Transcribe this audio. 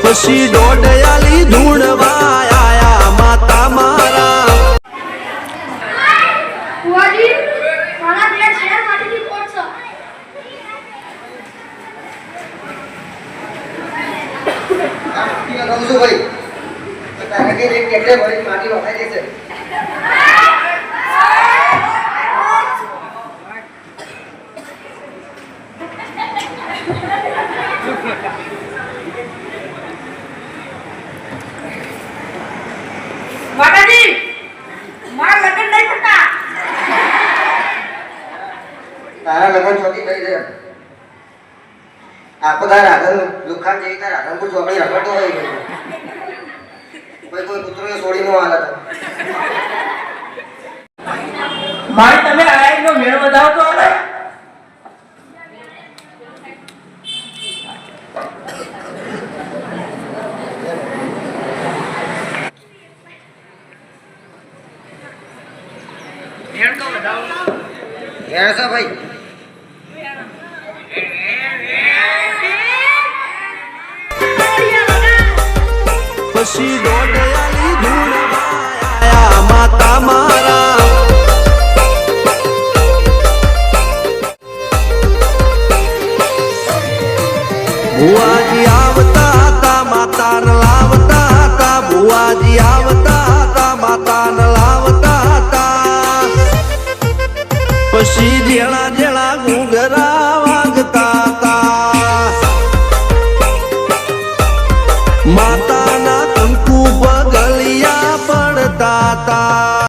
પછી દોડયાલી ધૂણવા આયા માતા મારા ફુવાજી મારા બે શહેર માટેની કોટ છે કહું છું ભાઈ તારે કે એક કેટલે ભરી માટી વખાઈ દેશે માતાજી મારા લગ્ન નહીં થતા તારા લગ્ન ચોથી થઈ જાય આખો તાર આગળ લુખાન જેવી તાર આગળ ચોકડી રખડતો હોય કોઈ કૂતરો છોડી નો હાલત મારી તમે આયનો મેળ વધાવો તો આવે મેળ તો વધાવો એસા ભાઈ પછી દોડયાલી ધૂણવા આયા માતા મારા હુઆ